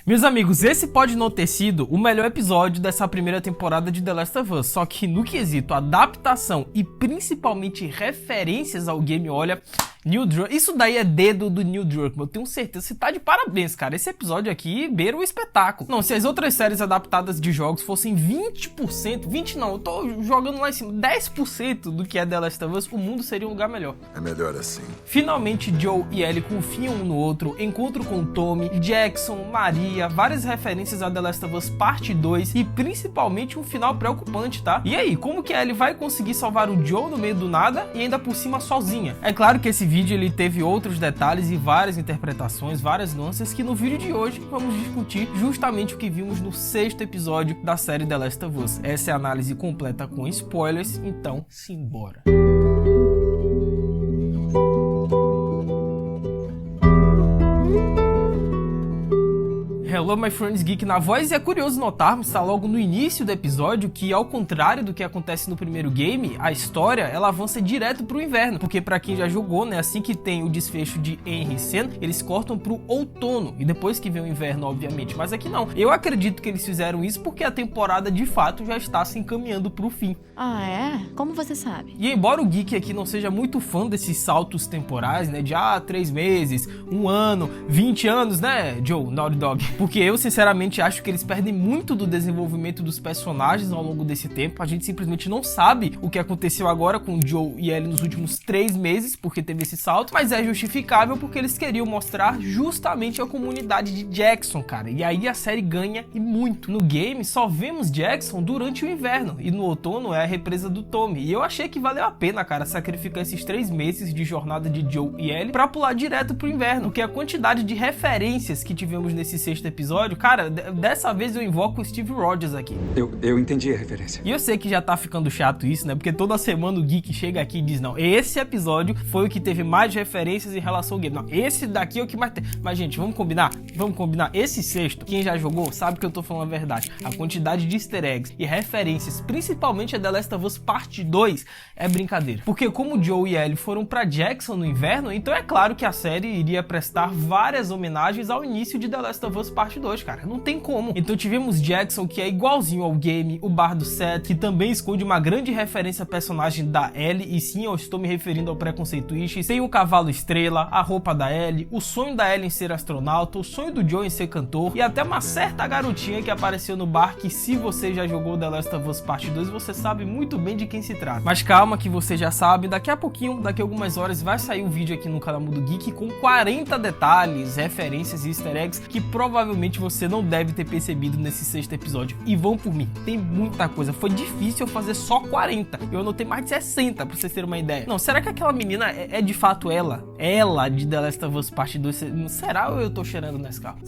Meus amigos, esse pode não ter sido o melhor episódio dessa primeira temporada de The Last of Us, só que no quesito adaptação e principalmente referências ao game, olha, Neil Druckmann, isso daí é dedo do Neil Druckmann, eu tenho certeza, você tá de parabéns, cara, esse episódio aqui beira o espetáculo. Não, se as outras séries adaptadas de jogos fossem 20%, 20 não, eu tô jogando lá em cima, 10% do que é The Last of Us, o mundo seria um lugar melhor. É melhor assim. Finalmente Joe e Ellie confiam um no outro, encontro com Tommy, Jackson, Maria, várias referências a The Last of Us Parte 2 e principalmente um final preocupante, tá? E aí, como que a Ellie vai conseguir salvar o Joe no meio do nada e ainda por cima sozinha? É claro que esse vídeo ele teve outros detalhes e várias interpretações, várias nuances que no vídeo de hoje vamos discutir justamente o que vimos no 6º episódio da série The Last of Us. Essa é a análise completa com spoilers, então simbora. Hello my friends geek na voz, e é curioso notarmos, está logo no início do episódio, que ao contrário do que acontece no primeiro game, a história ela avança direto pro inverno, porque pra quem já jogou, né, assim que tem o desfecho de Henry e Sam, eles cortam pro outono, e depois que vem o inverno, obviamente, mas aqui não. Eu acredito que eles fizeram isso porque a temporada de fato já está se encaminhando pro fim. Ah, é? Como você sabe? E embora o geek aqui não seja muito fã desses saltos temporais, né, de 3 meses, 1 ano, 20 anos, né, Joe, Naughty Dog, porque eu sinceramente acho que eles perdem muito do desenvolvimento dos personagens ao longo desse tempo. A gente simplesmente não sabe o que aconteceu agora com Joe e Ellie nos últimos 3 meses, porque teve esse salto, mas é justificável porque eles queriam mostrar justamente a comunidade de Jackson, cara, e aí a série ganha e muito. No game só vemos Jackson durante o inverno e no outono é a represa do Tommy, e eu achei que valeu a pena, cara, sacrificar esses 3 meses de jornada de Joe e Ellie pra pular direto pro inverno, porque a quantidade de referências que tivemos nesse 6º episódio, cara, dessa vez eu invoco o Steve Rogers aqui. Eu entendi a referência. E eu sei que já tá ficando chato isso, né? Porque toda semana o Geek chega aqui e diz, não, esse episódio foi o que teve mais referências em relação ao game. Não, esse daqui é o que mais tem. Mas, gente, vamos combinar? Vamos combinar. Esse 6º, quem já jogou sabe que eu tô falando a verdade. A quantidade de easter eggs e referências, principalmente a The Last of Us Parte 2, é brincadeira. Porque como Joe e Ellie foram pra Jackson no inverno, então é claro que a série iria prestar várias homenagens ao início de The Last of Us Parte 2, cara, não tem como. Então tivemos Jackson, que é igualzinho ao game, o bar do Seth, que também esconde uma grande referência à personagem da Ellie, e sim, eu estou me referindo ao preconceito Ishi. Tem o cavalo estrela, a roupa da Ellie, o sonho da Ellie em ser astronauta, o sonho do Joe em ser cantor, e até uma certa garotinha que apareceu no bar, que se você já jogou The Last of Us Parte 2, você sabe muito bem de quem se trata. Mas calma que você já sabe, daqui a pouquinho, daqui a algumas horas, vai sair um vídeo aqui no canal Mundo Geek com 40 detalhes, referências e easter eggs que provavelmente você não deve ter percebido nesse 6º episódio. E vão por mim, tem muita coisa. Foi difícil eu fazer só 40. Eu anotei mais de 60, pra vocês terem uma ideia. Não, será que aquela menina é de fato ela? Ela de The Last of Us Parte 2? Será ou eu tô cheirando nesse carro?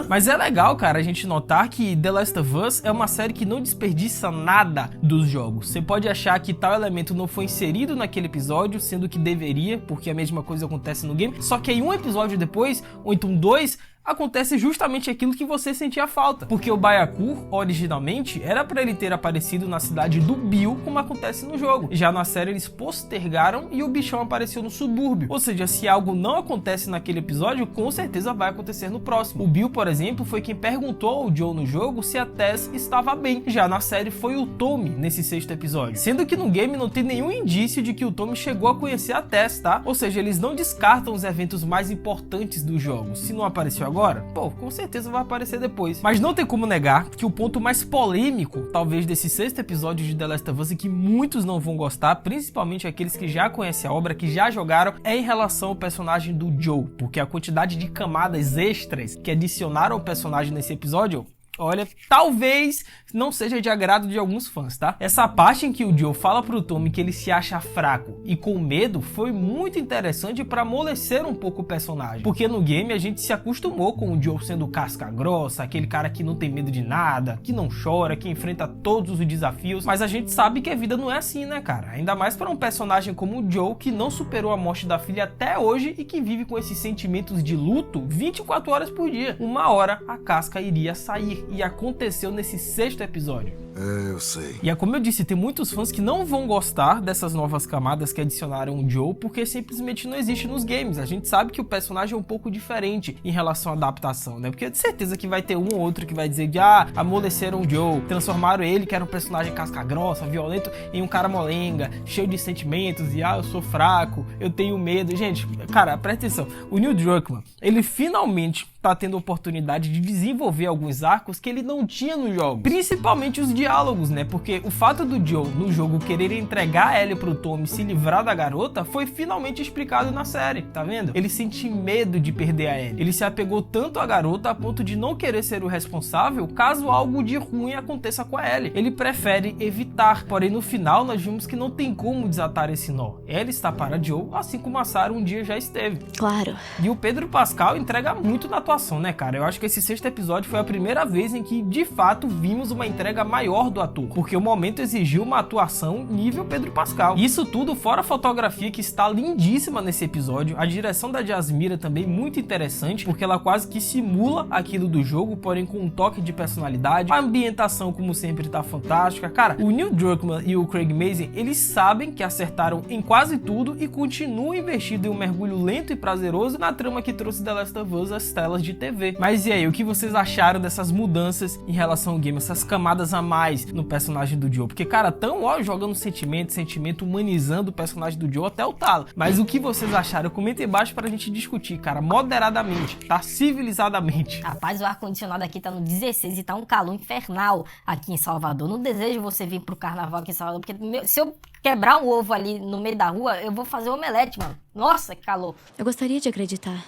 Mas é legal, cara, a gente notar que The Last of Us é uma série que não desperdiça nada dos jogos. Você pode achar que tal elemento não foi inserido naquele episódio, sendo que deveria, porque a mesma coisa acontece no game, só que aí um episódio depois, ou então 2, acontece justamente aquilo que você sentia falta. Porque o Byakuur, originalmente, era pra ele ter aparecido na cidade do Bill, como acontece no jogo. Já na série eles postergaram e o bichão apareceu no subúrbio. Ou seja, se algo não acontece naquele episódio, com certeza vai acontecer no próximo. O Bill, por exemplo, foi quem perguntou ao Joe no jogo se a Tess estava bem. Já na série foi o Tommy nesse 6º episódio. Sendo que no game não tem nenhum indício de que o Tommy chegou a conhecer a Tess, tá? Ou seja, eles não descartam os eventos mais importantes do jogo. Se não apareceu agora, pô, com certeza vai aparecer depois. Mas não tem como negar que o ponto mais polêmico, talvez, desse 6º episódio de The Last of Us, e que muitos não vão gostar, principalmente aqueles que já conhecem a obra, que já jogaram, é em relação ao personagem do Joe, porque a quantidade de camadas extras que adicionaram ao personagem nesse episódio, olha, talvez não seja de agrado de alguns fãs, tá? Essa parte em que o Joe fala pro Tommy que ele se acha fraco e com medo foi muito interessante para amolecer um pouco o personagem, porque no game a gente se acostumou com o Joe sendo casca grossa, aquele cara que não tem medo de nada, que não chora, que enfrenta todos os desafios, mas a gente sabe que a vida não é assim, né, cara? Ainda mais para um personagem como o Joe, que não superou a morte da filha até hoje e que vive com esses sentimentos de luto 24 horas por dia. Uma hora a casca iria sair, e aconteceu nesse 6º episódio. É, eu sei. E é como eu disse, tem muitos fãs que não vão gostar dessas novas camadas que adicionaram o Joe, porque simplesmente não existe nos games. A gente sabe que o personagem é um pouco diferente em relação à adaptação, né? Porque de certeza que vai ter um ou outro que vai dizer que, amoleceram o Joe, transformaram ele, que era um personagem casca-grossa, violento, em um cara molenga, cheio de sentimentos, e eu sou fraco, eu tenho medo. Gente, cara, presta atenção, o Neil Druckmann, ele finalmente tá tendo a oportunidade de desenvolver alguns arcos que ele não tinha no jogo, principalmente os diálogos, né? Porque o fato do Joe no jogo querer entregar a Ellie pro Tommy e se livrar da garota foi finalmente explicado na série, tá vendo? Ele sente medo de perder a Ellie. Ele se apegou tanto à garota a ponto de não querer ser o responsável caso algo de ruim aconteça com a Ellie. Ele prefere evitar, porém no final nós vimos que não tem como desatar esse nó. Ellie está para Joe, assim como a Sarah um dia já esteve. Claro. E o Pedro Pascal entrega muito na atuação, né, cara? Eu acho que esse sexto episódio foi a primeira vez em que, de fato, vimos uma entrega maior do ator, porque o momento exigiu uma atuação nível Pedro Pascal. Isso tudo fora a fotografia, que está lindíssima nesse episódio, a direção da Jasmira também muito interessante, porque ela quase que simula aquilo do jogo, porém com um toque de personalidade. A ambientação, como sempre, tá fantástica. Cara, o Neil Druckmann e o Craig Mazin, eles sabem que acertaram em quase tudo e continuam investindo em um mergulho lento e prazeroso na trama que trouxe The Last of Us às telas de TV. Mas e aí, o que vocês acharam dessas mudanças em relação ao game, essas camadas a mais no personagem do Joe? Porque, cara, tão jogando sentimento, humanizando o personagem do Joe até o talo. Mas o que vocês acharam? Comenta aí embaixo pra gente discutir, cara, moderadamente, tá? Civilizadamente. Rapaz, o ar-condicionado aqui tá no 16 e tá um calor infernal aqui em Salvador. Não desejo você vir pro carnaval aqui em Salvador, porque se eu quebrar um ovo ali no meio da rua, eu vou fazer omelete, mano. Nossa, que calor. Eu gostaria de acreditar.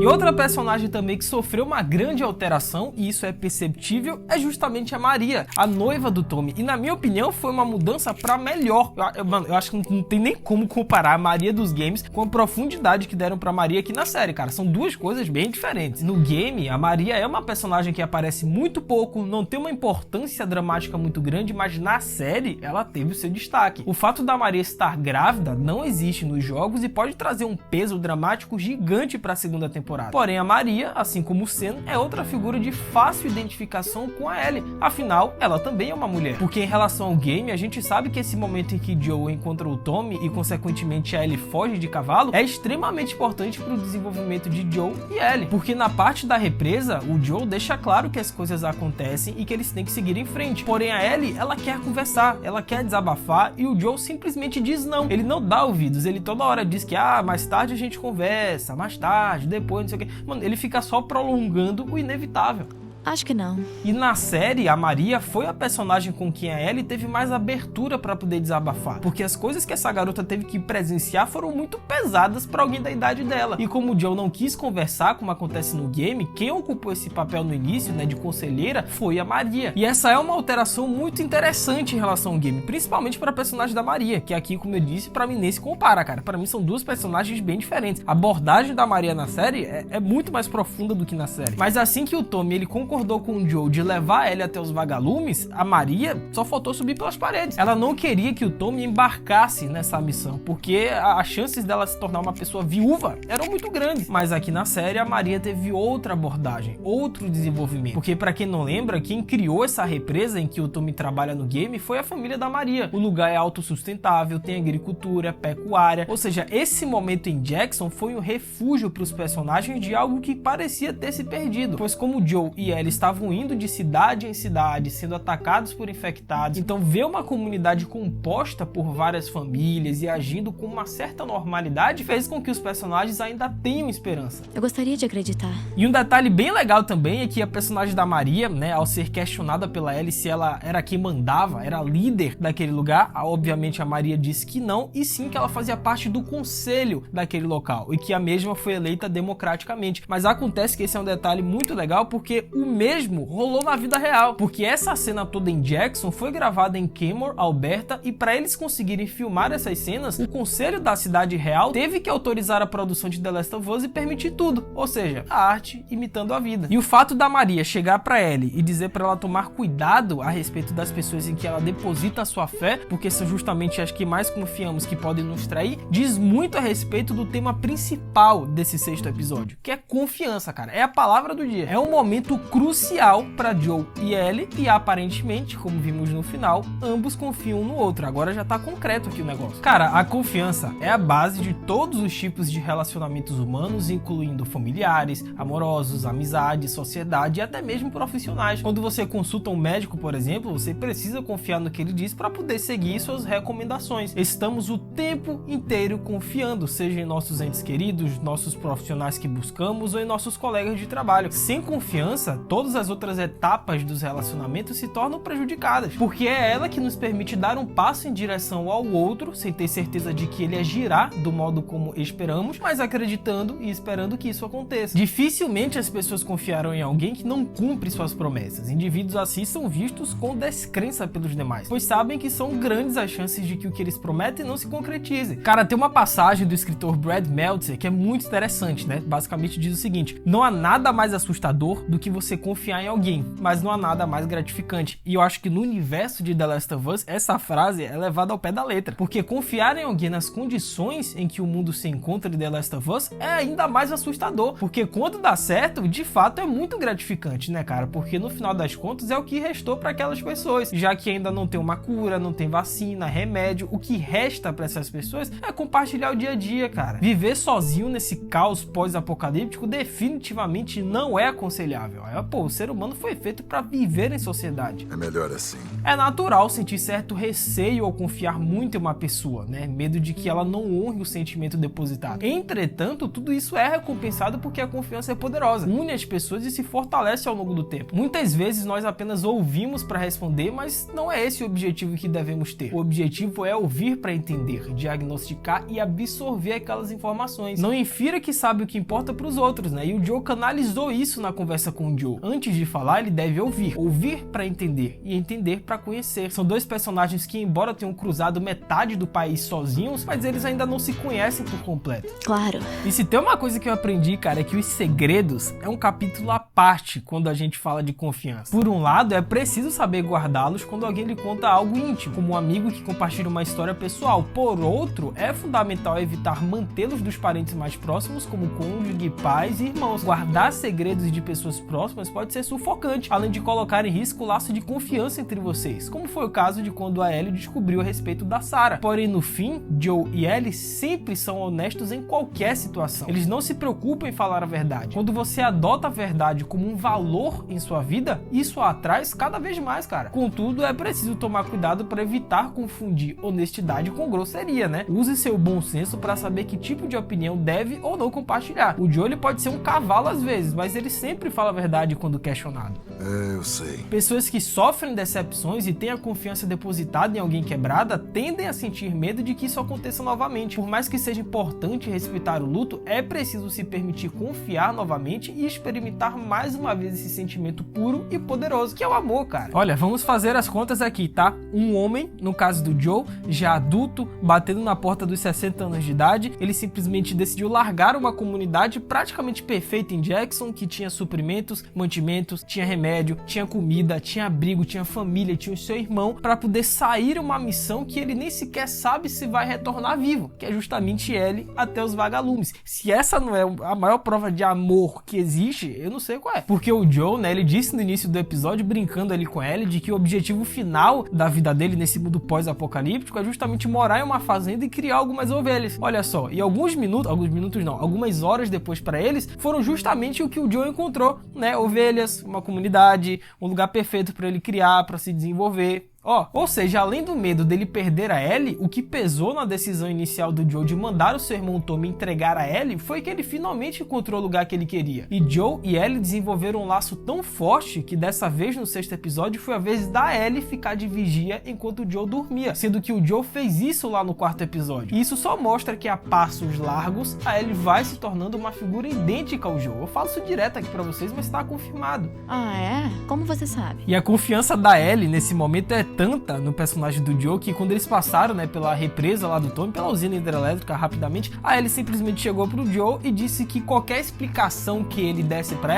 E outra personagem também que sofreu uma grande alteração, e isso é perceptível, é justamente a Maria, a noiva do Tommy. E na minha opinião foi uma mudança pra melhor. Mano, eu acho que não tem nem como comparar a Maria dos games com a profundidade que deram pra Maria aqui na série, cara. São duas coisas bem diferentes. No game, a Maria é uma personagem que aparece muito pouco, não tem uma importância dramática muito grande, mas na série ela teve o seu destaque. O fato da Maria estar grávida não existe nos jogos e pode trazer um peso dramático gigante pra segunda temporada. Porém, a Maria, assim como o Sam, é outra figura de fácil identificação com a Ellie. Afinal, ela também é uma mulher. Porque em relação ao game, a gente sabe que esse momento em que Joe encontra o Tommy e, consequentemente, a Ellie foge de cavalo é extremamente importante para o desenvolvimento de Joe e Ellie. Porque na parte da represa, o Joe deixa claro que as coisas acontecem e que eles têm que seguir em frente. Porém, a Ellie, ela quer conversar, ela quer desabafar e o Joe simplesmente diz não. Ele não dá ouvidos, ele toda hora diz que mais tarde a gente conversa, mais tarde, depois, não sei o que. Mano, ele fica só prolongando o inevitável. Acho que não. E na série, a Maria foi a personagem com quem a Ellie teve mais abertura pra poder desabafar. Porque as coisas que essa garota teve que presenciar foram muito pesadas pra alguém da idade dela. E como o Joe não quis conversar, como acontece no game, quem ocupou esse papel no início, né, de conselheira, foi a Maria. E essa é uma alteração muito interessante em relação ao game, principalmente pra personagem da Maria, que aqui, como eu disse, pra mim nem se compara, cara. Pra mim são duas personagens bem diferentes. A abordagem da Maria na série é muito mais profunda do que na série. Mas assim que o Tommy, ele concordou com o Joe de levar ele até os vagalumes, a Maria só faltou subir pelas paredes. Ela não queria que o Tommy embarcasse nessa missão, porque as chances dela se tornar uma pessoa viúva eram muito grandes. Mas aqui na série, a Maria teve outra abordagem, outro desenvolvimento. Porque pra quem não lembra, quem criou essa represa em que o Tommy trabalha no game foi a família da Maria. O lugar é autossustentável, tem agricultura, pecuária, ou seja, esse momento em Jackson foi um refúgio para os personagens de algo que parecia ter se perdido, pois como Joe e Ellie estavam indo de cidade em cidade, sendo atacados por infectados. Então ver uma comunidade composta por várias famílias e agindo com uma certa normalidade fez com que os personagens ainda tenham esperança. Eu gostaria de acreditar. E um detalhe bem legal também é que a personagem da Maria, né, ao ser questionada pela Ellie se ela era quem mandava, era líder daquele lugar, obviamente a Maria disse que não, e sim que ela fazia parte do conselho daquele local, e que a mesma foi eleita democraticamente. Mas acontece que esse é um detalhe muito legal, porque o mesmo rolou na vida real, porque essa cena toda em Jackson foi gravada em Kenmore, Alberta, e para eles conseguirem filmar essas cenas, o conselho da cidade real teve que autorizar a produção de The Last of Us e permitir tudo, ou seja, a arte imitando a vida. E o fato da Maria chegar para Ellie e dizer para ela tomar cuidado a respeito das pessoas em que ela deposita a sua fé, porque são justamente as que mais confiamos que podem nos trair, diz muito a respeito do tema principal desse 6º episódio, que é confiança, cara. É a palavra do dia. É um momento crucial para Joel e Ellie, e aparentemente, como vimos no final, ambos confiam um no outro. Agora já tá concreto aqui o negócio. Cara, a confiança é a base de todos os tipos de relacionamentos humanos, incluindo familiares, amorosos, amizade, sociedade e até mesmo profissionais. Quando você consulta um médico, por exemplo, você precisa confiar no que ele diz para poder seguir suas recomendações. Estamos o tempo inteiro confiando, seja em nossos entes queridos, nossos profissionais que buscamos ou em nossos colegas de trabalho. Sem confiança, todas as outras etapas dos relacionamentos se tornam prejudicadas, porque é ela que nos permite dar um passo em direção ao outro, sem ter certeza de que ele agirá do modo como esperamos, mas acreditando e esperando que isso aconteça. Dificilmente as pessoas confiarão em alguém que não cumpre suas promessas. Indivíduos assim são vistos com descrença pelos demais, pois sabem que são grandes as chances de que o que eles prometem não se concretize. Cara, tem uma passagem do escritor Brad Meltzer que é muito interessante, né? Basicamente diz o seguinte: não há nada mais assustador do que você confiar em alguém, mas não há nada mais gratificante. E eu acho que no universo de The Last of Us, essa frase é levada ao pé da letra, porque confiar em alguém nas condições em que o mundo se encontra de The Last of Us é ainda mais assustador, porque quando dá certo, de fato é muito gratificante, né, cara? Porque no final das contas é o que restou para aquelas pessoas, já que ainda não tem uma cura, não tem vacina, remédio, o que resta para essas pessoas é compartilhar o dia a dia, cara. Viver sozinho nesse caos pós-apocalíptico definitivamente não é aconselhável. Pô, o ser humano foi feito para viver em sociedade. É melhor assim. É natural sentir certo receio ao confiar muito em uma pessoa, né? Medo de que ela não honre o sentimento depositado. Entretanto, tudo isso é recompensado porque a confiança é poderosa, une as pessoas e se fortalece ao longo do tempo. Muitas vezes nós apenas ouvimos para responder, mas não é esse o objetivo que devemos ter. O objetivo é ouvir para entender, diagnosticar e absorver aquelas informações. Não infira que sabe o que importa para os outros, né? E o Joe canalizou isso na conversa com o Joe. Antes de falar, ele deve ouvir para entender e entender para conhecer. São dois personagens que, embora tenham cruzado metade do país sozinhos, mas eles ainda não se conhecem por completo. Claro. E se tem uma coisa que eu aprendi, cara, é que os segredos é um capítulo à parte quando a gente fala de confiança. Por um lado, é preciso saber guardá-los quando alguém lhe conta algo íntimo, como um amigo que compartilha uma história pessoal. Por outro, é fundamental evitar mantê-los dos parentes mais próximos, como cônjuge, pais e irmãos. Guardar segredos de pessoas próximas pode ser sufocante, além de colocar em risco o laço de confiança entre vocês, como foi o caso de quando a Ellie descobriu a respeito da Sarah. Porém, no fim, Joe e Ellie sempre são honestos em qualquer situação. Eles não se preocupam em falar a verdade. Quando você adota a verdade como um valor em sua vida, isso a atrai cada vez mais, cara. Contudo, é preciso tomar cuidado para evitar confundir honestidade com grosseria, né? Use seu bom senso para saber que tipo de opinião deve ou não compartilhar. O Joe, ele pode ser um cavalo às vezes, mas ele sempre fala a verdade quando questionado. Eu sei. Pessoas que sofrem decepções e têm a confiança depositada em alguém quebrada tendem a sentir medo de que isso aconteça novamente. Por mais que seja importante respeitar o luto, é preciso se permitir confiar novamente e experimentar mais uma vez esse sentimento puro e poderoso, que é o amor, cara. Olha, vamos fazer as contas aqui, tá? Um homem, no caso do Joe, já adulto, batendo na porta dos 60 anos de idade, ele simplesmente decidiu largar uma comunidade praticamente perfeita em Jackson, que tinha suprimentos, mantimentos, tinha remédio, tinha comida, tinha abrigo, tinha família, tinha o seu irmão, para poder sair uma missão que ele nem sequer sabe se vai retornar vivo, que é justamente ele até os vagalumes. Se essa não é a maior prova de amor que existe, eu não sei qual é. Porque o Joe, né, ele disse no início do episódio, brincando ali com ele, de que o objetivo final da vida dele nesse mundo pós-apocalíptico é justamente morar em uma fazenda e criar algumas ovelhas. Olha só, e algumas horas depois para eles, foram justamente o que o Joe encontrou, né? Ovelhas, uma comunidade, um lugar perfeito para ele criar, para se desenvolver. Ou seja, além do medo dele perder a Ellie, o que pesou na decisão inicial do Joe de mandar o seu irmão Tommy entregar a Ellie foi que ele finalmente encontrou o lugar que ele queria. E Joe e Ellie desenvolveram um laço tão forte que dessa vez no 6º episódio foi a vez da Ellie ficar de vigia enquanto o Joe dormia, sendo que o Joe fez isso lá no 4º episódio. E isso só mostra que a passos largos a Ellie vai se tornando uma figura idêntica ao Joe. Eu falo isso direto aqui pra vocês, mas tá confirmado. Ah, é? Como você sabe? E a confiança da Ellie nesse momento é tanta no personagem do Joe que quando eles passaram, né, pela represa lá do Tommy, pela usina hidrelétrica rapidamente, a Ellie simplesmente chegou pro Joe e disse que qualquer explicação que ele desse pra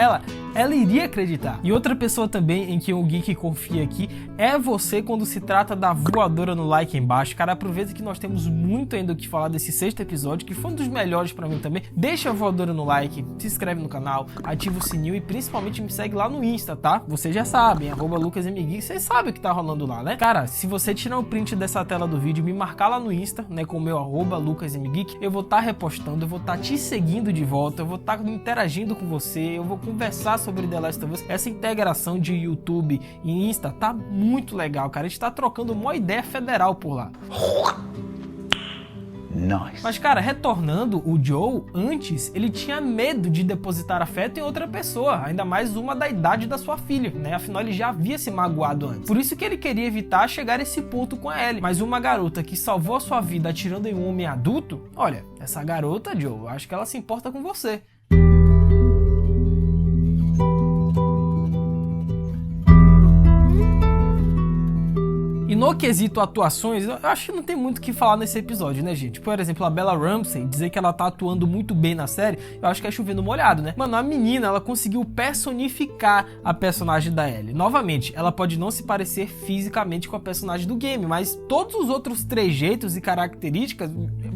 ela iria acreditar. E outra pessoa também em quem o Geek confia aqui é você quando se trata da voadora no like embaixo. Cara, aproveita que nós temos muito ainda o que falar desse 6º episódio, que foi um dos melhores pra mim também. Deixa a voadora no like, se inscreve no canal, ativa o sininho e principalmente me segue lá no Insta, tá? Vocês já sabem, @LucasMGeek, vocês sabem o que tá rolando lá, né? Cara, se você tirar um print dessa tela do vídeo e me marcar lá no Insta, né, com o meu @LucasMGeek, eu vou estar repostando, eu vou estar te seguindo de volta, eu vou estar interagindo com você, eu vou conversar sobre The Last of Us. Essa integração de YouTube e Insta tá muito legal, cara. A gente tá trocando uma ideia federal por lá. Nice. Mas, cara, retornando, o Joe, antes, ele tinha medo de depositar afeto em outra pessoa, ainda mais uma da idade da sua filha, né? Afinal, ele já havia se magoado antes. Por isso que ele queria evitar chegar a esse ponto com a Ellie. Mas uma garota que salvou a sua vida atirando em um homem adulto, olha, essa garota, Joe, acho que ela se importa com você. E no quesito atuações, eu acho que não tem muito o que falar nesse episódio, né, gente? Por exemplo, a Bella Ramsey, dizer que ela tá atuando muito bem na série, eu acho que é chovendo molhado, né? Mano, a menina, ela conseguiu personificar a personagem da Ellie. Novamente, ela pode não se parecer fisicamente com a personagem do game, mas todos os outros trejeitos e características,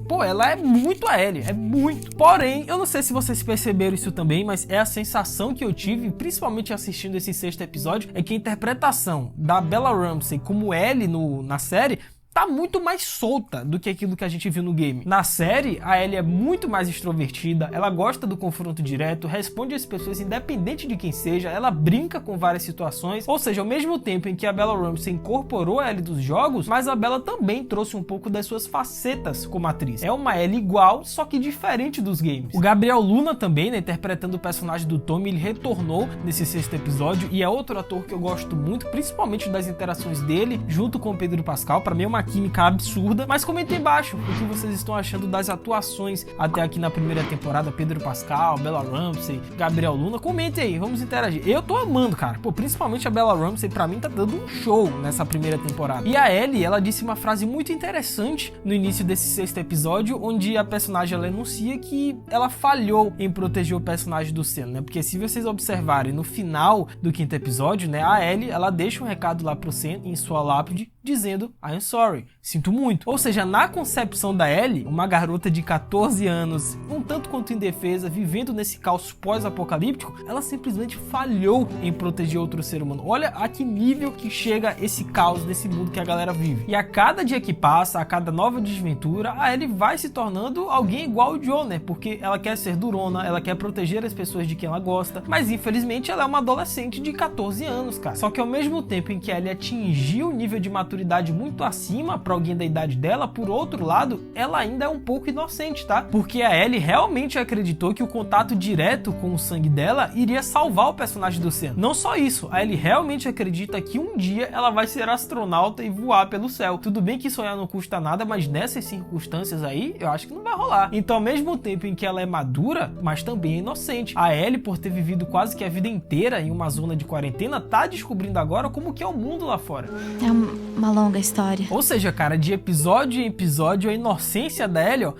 pô, ela é muito a Ellie, é muito. Porém, eu não sei se vocês perceberam isso também, mas é a sensação que eu tive, principalmente assistindo esse 6º episódio, é que a interpretação da Bella Ramsey como Ellie na série tá muito mais solta do que aquilo que a gente viu no game. Na série, a Ellie é muito mais extrovertida, ela gosta do confronto direto, responde às pessoas independente de quem seja, ela brinca com várias situações, ou seja, ao mesmo tempo em que a Bella Ramsey incorporou a Ellie dos jogos, mas a Bella também trouxe um pouco das suas facetas como atriz. É uma Ellie igual, só que diferente dos games. O Gabriel Luna também, né, interpretando o personagem do Tommy, ele retornou nesse 6º episódio e é outro ator que eu gosto muito, principalmente das interações dele junto com o Pedro Pascal. Pra mim é uma química absurda, mas comentem embaixo o que vocês estão achando das atuações até aqui na primeira temporada. Pedro Pascal, Bella Ramsey, Gabriel Luna, comentem aí, vamos interagir. Eu tô amando, cara, pô, principalmente a Bella Ramsey, pra mim tá dando um show nessa primeira temporada. E a Ellie, ela disse uma frase muito interessante no início desse 6º episódio, onde a personagem, ela enuncia que ela falhou em proteger o personagem do Sam, né, porque se vocês observarem no final do 5º episódio, né, a Ellie, ela deixa um recado lá pro Sam em sua lápide, dizendo I'm sorry, sinto muito. Ou seja, na concepção da Ellie, uma garota de 14 anos, um tanto quanto indefesa, vivendo nesse caos pós-apocalíptico, ela simplesmente falhou em proteger outro ser humano. Olha a que nível que chega esse caos desse mundo que a galera vive. E a cada dia que passa, a cada nova desventura, a Ellie vai se tornando alguém igual o Joe, né? Porque ela quer ser durona, ela quer proteger as pessoas de quem ela gosta, mas infelizmente ela é uma adolescente de 14 anos, cara. Só que ao mesmo tempo em que a Ellie atingiu o nível de maturidade muito acima para alguém da idade dela, por outro lado, ela ainda é um pouco inocente, tá? Porque a Ellie realmente acreditou que o contato direto com o sangue dela iria salvar o personagem do Sam. Não só isso, a Ellie realmente acredita que um dia ela vai ser astronauta e voar pelo céu. Tudo bem que sonhar não custa nada, mas nessas circunstâncias aí, eu acho que não vai rolar. Então, ao mesmo tempo em que ela é madura, mas também é inocente. A Ellie, por ter vivido quase que a vida inteira em uma zona de quarentena, tá descobrindo agora como que é o mundo lá fora. É uma longa história. Ou seja, cara, de episódio em episódio, a inocência da Ellie, ó,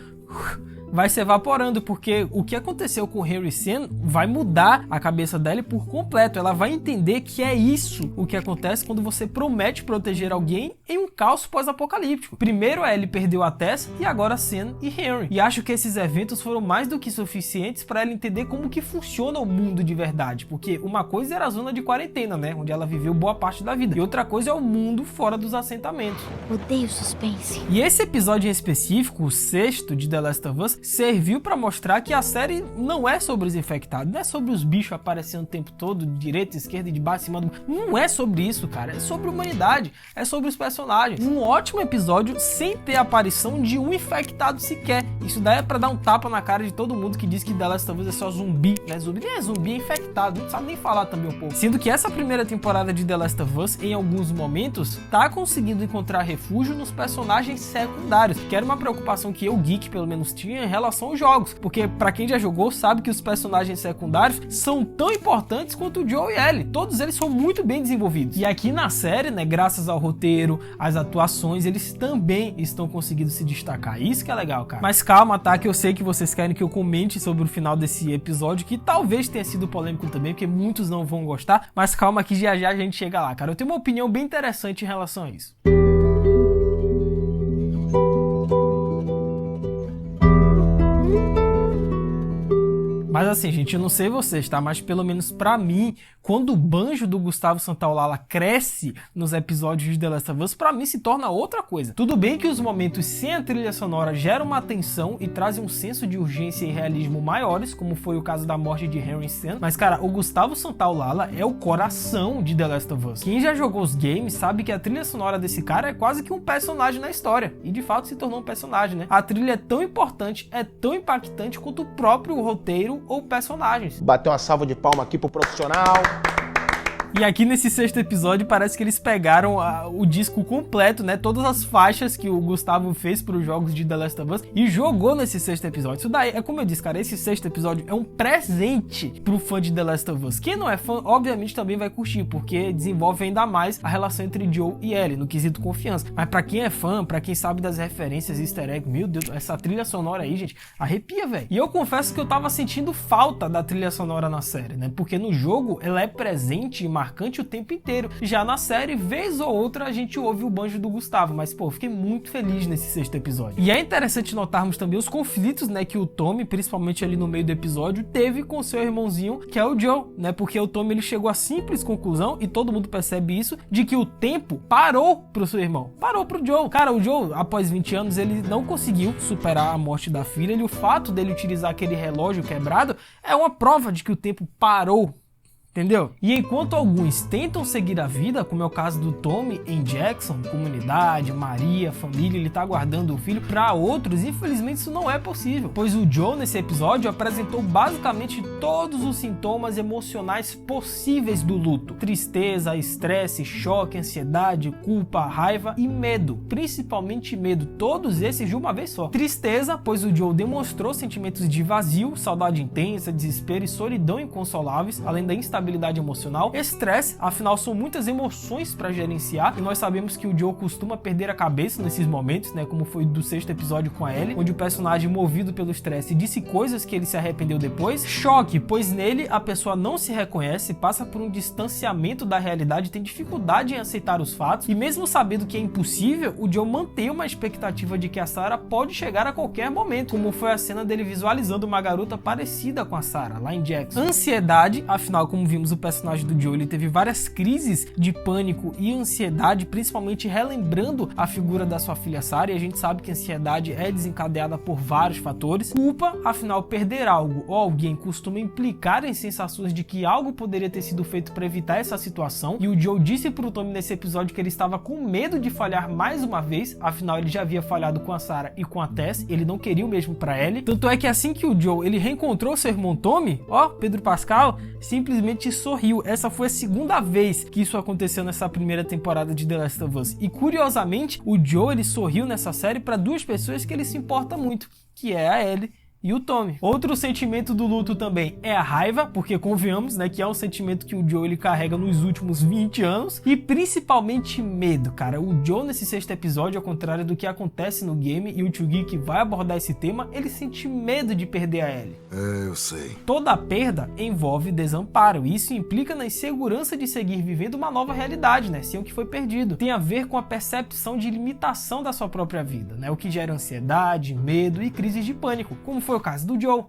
vai se evaporando, porque o que aconteceu com Harry Sam vai mudar a cabeça dela por completo. Ela vai entender que é isso o que acontece quando você promete proteger alguém em um caos pós-apocalíptico. Primeiro a Ellie perdeu a Tess e agora Sam e Henry. E acho que esses eventos foram mais do que suficientes para ela entender como que funciona o mundo de verdade, porque uma coisa era a zona de quarentena, né, onde ela viveu boa parte da vida, e outra coisa é o mundo fora dos assentamentos. Odeio suspense. E esse episódio em específico, o 6º de The Last of Us, serviu pra mostrar que a série não é sobre os infectados, não é sobre os bichos aparecendo o tempo todo, de direita, esquerda, de baixo, cima do... Não é sobre isso, cara. É sobre a humanidade, é sobre os personagens. Um ótimo episódio sem ter a aparição de um infectado sequer. Isso daí é pra dar um tapa na cara de todo mundo que diz que The Last of Us é só zumbi, né? Zumbi é infectado, não sabe nem falar também um pouco. Sendo que essa primeira temporada de The Last of Us, em alguns momentos, tá conseguindo encontrar refúgio nos personagens secundários, que era uma preocupação que eu, geek, pelo menos tinha em relação aos jogos, porque pra quem já jogou sabe que os personagens secundários são tão importantes quanto o Joel e Ellie. Todos eles são muito bem desenvolvidos. E aqui na série, né, graças ao roteiro, às atuações, eles também estão conseguindo se destacar. Isso que é legal, cara. Mas calma, tá? Que eu sei que vocês querem que eu comente sobre o final desse episódio, que talvez tenha sido polêmico também, porque muitos não vão gostar, mas calma que já já a gente chega lá, cara. Eu tenho uma opinião bem interessante em relação a isso. Mas assim, gente, eu não sei vocês, tá? Mas pelo menos pra mim, quando o banjo do Gustavo Santaolalla cresce nos episódios de The Last of Us, pra mim se torna outra coisa. Tudo bem que os momentos sem a trilha sonora geram uma tensão e trazem um senso de urgência e realismo maiores, como foi o caso da morte de Henry Stan. Mas, cara, o Gustavo Santaolalla é o coração de The Last of Us. Quem já jogou os games sabe que a trilha sonora desse cara é quase que um personagem na história. E de fato se tornou um personagem, né? A trilha é tão importante, é tão impactante quanto o próprio roteiro ou personagens. Bateu uma salva de palma aqui pro profissional. E aqui nesse sexto episódio parece que eles pegaram o disco completo, né? Todas as faixas que o Gustavo fez para os jogos de The Last of Us e jogou nesse sexto episódio. Isso daí, é como eu disse, cara, esse sexto episódio é um presente pro fã de The Last of Us. Quem não é fã, obviamente também vai curtir, porque desenvolve ainda mais a relação entre Joel e Ellie, no quesito confiança. Mas pra quem é fã, pra quem sabe das referências easter egg, meu Deus, essa trilha sonora aí, gente, arrepia, velho. E eu confesso que eu tava sentindo falta da trilha sonora na série, né? Porque no jogo ela é presente e marcante o tempo inteiro. Já na série, vez ou outra, a gente ouve o banjo do Gustavo, mas pô, fiquei muito feliz nesse sexto episódio. E é interessante notarmos também os conflitos, né, que o Tommy, principalmente ali no meio do episódio, teve com seu irmãozinho, que é o Joe, né, porque o Tommy ele chegou à simples conclusão, e todo mundo percebe isso, de que o tempo parou pro seu irmão, parou pro Joe. Cara, o Joe, após 20 anos, ele não conseguiu superar a morte da filha, e o fato dele utilizar aquele relógio quebrado é uma prova de que o tempo parou. Entendeu? E enquanto alguns tentam seguir a vida, como é o caso do Tommy em Jackson, comunidade, Maria, família, ele tá guardando o filho, para outros, infelizmente isso não é possível, pois o Joe nesse episódio apresentou basicamente todos os sintomas emocionais possíveis do luto: tristeza, estresse, choque, ansiedade, culpa, raiva e medo, principalmente medo, todos esses de uma vez só. Tristeza, pois o Joe demonstrou sentimentos de vazio, saudade intensa, desespero e solidão inconsoláveis, além da instabilidade emocional. Estresse, afinal são muitas emoções para gerenciar e nós sabemos que o Joe costuma perder a cabeça nesses momentos, né, como foi do sexto episódio com a Ellie, onde o personagem, movido pelo estresse, disse coisas que ele se arrependeu depois. Choque, pois nele a pessoa não se reconhece, passa por um distanciamento da realidade, tem dificuldade em aceitar os fatos e mesmo sabendo que é impossível, o Joe mantém uma expectativa de que a Sarah pode chegar a qualquer momento, como foi a cena dele visualizando uma garota parecida com a Sarah lá em Jackson. Ansiedade, afinal, como vimos, o personagem do Joe, ele teve várias crises de pânico e ansiedade, principalmente relembrando a figura da sua filha Sarah, e a gente sabe que a ansiedade é desencadeada por vários fatores. Culpa, afinal, perder algo ou alguém costuma implicar em sensações de que algo poderia ter sido feito para evitar essa situação, e o Joe disse pro Tommy nesse episódio que ele estava com medo de falhar mais uma vez, afinal ele já havia falhado com a Sarah e com a Tess, ele não queria o mesmo para Ellie. Tanto é que assim que o Joe ele reencontrou seu irmão Tommy, Pedro Pascal simplesmente sorriu. Essa foi a segunda vez que isso aconteceu nessa primeira temporada de The Last of Us. E curiosamente, o Joe ele sorriu nessa série para duas pessoas que ele se importa muito, que é a Ellie e o Tommy. Outro sentimento do luto também é a raiva, porque convenhamos, né, que é um sentimento que o Joe ele carrega nos últimos 20 anos, e principalmente medo, cara. O Joe nesse sexto episódio, ao contrário do que acontece no game, e o Tio Geek vai abordar esse tema, ele sente medo de perder a Ellie. Eu sei. Toda perda envolve desamparo, e isso implica na insegurança de seguir vivendo uma nova realidade, né, sem o que foi perdido. Tem a ver com a percepção de limitação da sua própria vida, né, o que gera ansiedade, medo e crises de pânico, como foi o caso do Joe.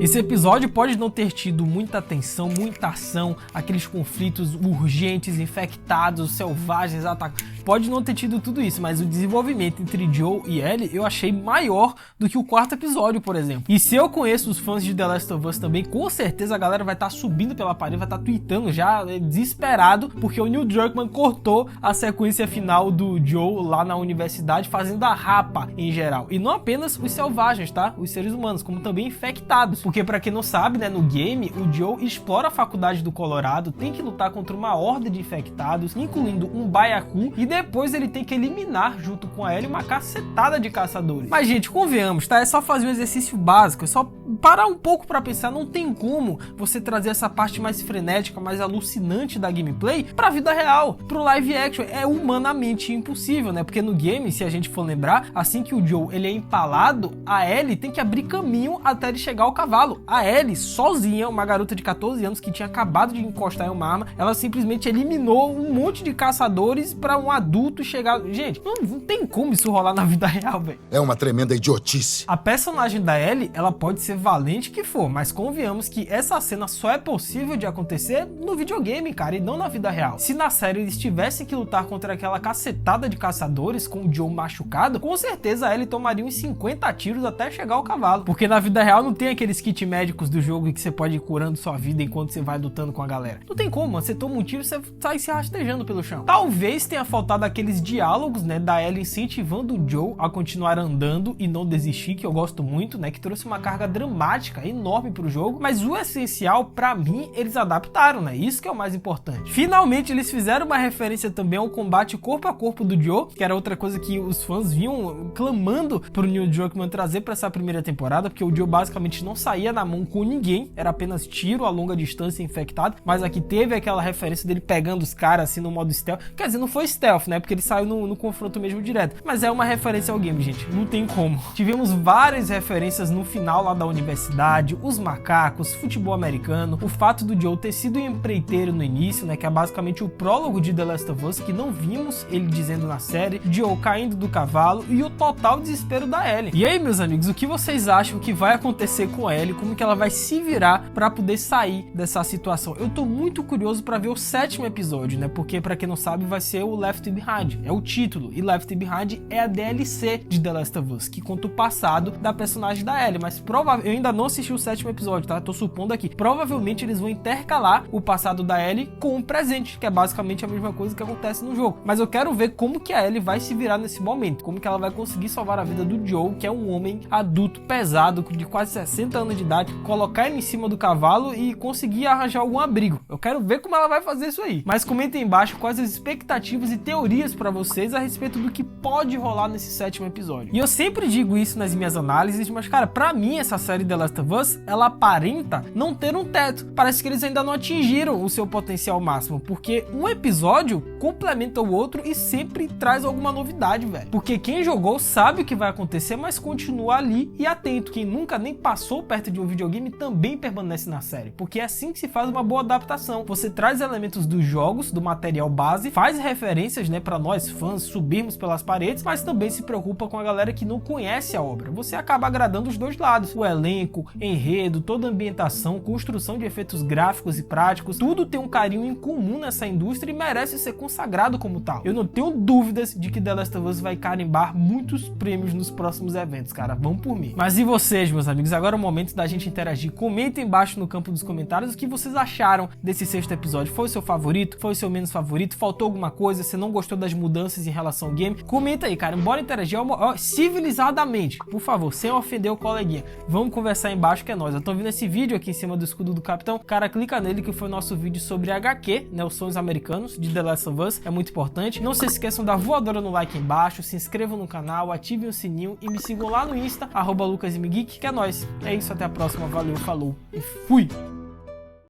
Esse episódio pode não ter tido muita atenção, muita ação, aqueles conflitos urgentes, infectados, selvagens, ataques. Pode não ter tido tudo isso, mas o desenvolvimento entre Joe e Ellie eu achei maior do que o quarto episódio, por exemplo. E se eu conheço os fãs de The Last of Us também, com certeza a galera vai estar subindo pela parede, vai estar tweetando já desesperado, porque o Neil Druckmann cortou a sequência final do Joe lá na universidade, fazendo a rapa em geral. E não apenas os selvagens, tá? Os seres humanos, como também infectados. Porque pra quem não sabe, né, no game, o Joe explora a faculdade do Colorado, tem que lutar contra uma horda de infectados, incluindo um baiacu, e depois ele tem que eliminar, junto com a Ellie, uma cacetada de caçadores. Mas, gente, convenhamos, tá? É só fazer um exercício básico, é só parar um pouco pra pensar. Não tem como você trazer essa parte mais frenética, mais alucinante da gameplay pra vida real, pro live action. É humanamente impossível, né? Porque no game, se a gente for lembrar, assim que o Joe ele é empalado, a Ellie tem que abrir caminho até ele chegar ao cavalo. A Ellie, sozinha, uma garota de 14 anos que tinha acabado de encostar em uma arma, ela simplesmente eliminou um monte de caçadores pra um adulto chegar... Gente, não tem como isso rolar na vida real, velho. É uma tremenda idiotice. A personagem da Ellie, ela pode ser valente que for, mas convenhamos que essa cena só é possível de acontecer no videogame, cara, e não na vida real. Se na série eles tivessem que lutar contra aquela cacetada de caçadores com o Joe machucado, com certeza a Ellie tomaria uns 50 tiros até chegar ao cavalo. Porque na vida real não tem aqueles kits médicos do jogo que você pode ir curando sua vida enquanto você vai lutando com a galera. Não tem como, você toma um tiro e você sai se rastejando pelo chão. Talvez tenha faltado aqueles diálogos, né, da Ellie incentivando o Joe a continuar andando e não desistir, que eu gosto muito, né, que trouxe uma carga dramática enorme pro jogo, mas o essencial, pra mim, eles adaptaram, né, isso que é o mais importante. Finalmente, eles fizeram uma referência também ao combate corpo a corpo do Joe, que era outra coisa que os fãs vinham clamando pro Neil Druckmann trazer pra essa primeira temporada, porque o Joe basicamente não saía na mão com ninguém, era apenas tiro a longa distância infectado, mas aqui teve aquela referência dele pegando os caras assim no modo stealth, quer dizer, não foi stealth, né, porque ele saiu no confronto mesmo direto, mas é uma referência ao game, gente, não tem como. Tivemos várias referências no final lá da universidade, os macacos, futebol americano, o fato do Joe ter sido um empreiteiro no início, né, que é basicamente o prólogo de The Last of Us, que não vimos ele dizendo na série, Joe caindo do cavalo e o total desespero da Ellie. E aí, meus amigos, o que vocês acham que vai acontecer com a Ellie? Como que ela vai se virar pra poder sair dessa situação? Eu tô muito curioso pra ver o 7º episódio, né, porque pra quem não sabe vai ser o Left Behind, é o título, e Left Behind é a DLC de The Last of Us, que conta o passado da personagem da Ellie, mas eu ainda não assisti o 7º episódio, tá? Tô supondo aqui, provavelmente eles vão intercalar o passado da Ellie com o presente, que é basicamente a mesma coisa que acontece no jogo, mas eu quero ver como que a Ellie vai se virar nesse momento, como que ela vai conseguir salvar a vida do Joe, que é um homem adulto, pesado, de quase 60 anos de idade, colocar ele em cima do cavalo e conseguir arranjar algum abrigo. Eu quero ver como ela vai fazer isso aí, mas comentem embaixo quais as expectativas e teorias pra vocês a respeito do que pode rolar nesse 7º episódio. E eu sempre digo isso nas minhas análises, mas cara, pra mim essa série The Last of Us, ela aparenta não ter um teto. Parece que eles ainda não atingiram o seu potencial máximo, porque um episódio complementa o outro e sempre traz alguma novidade, velho. Porque quem jogou sabe o que vai acontecer, mas continua ali e atento. Quem nunca nem passou perto de um videogame também permanece na série, porque é assim que se faz uma boa adaptação. Você traz elementos dos jogos, do material base, faz referências, né, pra nós fãs subirmos pelas paredes, mas também se preocupa com a galera que não conhece a obra. Você acaba agradando os dois lados. O elenco, enredo, toda a ambientação, construção de efeitos gráficos e práticos, tudo tem um carinho em comum nessa indústria e merece ser consagrado como tal. Eu não tenho dúvidas de que The Last of Us vai carimbar muitos prêmios nos próximos eventos, cara. Vão por mim. Mas e vocês, meus amigos? Agora é o momento da gente interagir. Comentem embaixo no campo dos comentários o que vocês acharam desse 6º episódio. Foi o seu favorito? Foi o seu menos favorito? Faltou alguma coisa? Você não gostou das mudanças em relação ao game? Comenta aí, cara. Bora interagir civilizadamente. Por favor, sem ofender o coleguinha. Vamos conversar embaixo que é nóis. Eu tô vendo esse vídeo aqui em cima do escudo do capitão. Cara, clica nele que foi o nosso vídeo sobre HQ, né? Os sonhos americanos de The Last of Us. É muito importante. Não se esqueçam da voadora no like embaixo. Se inscrevam no canal, ativem o sininho e me sigam lá no Insta, @LucasMGeek, que é nóis. É isso, até a próxima. Valeu, falou e fui!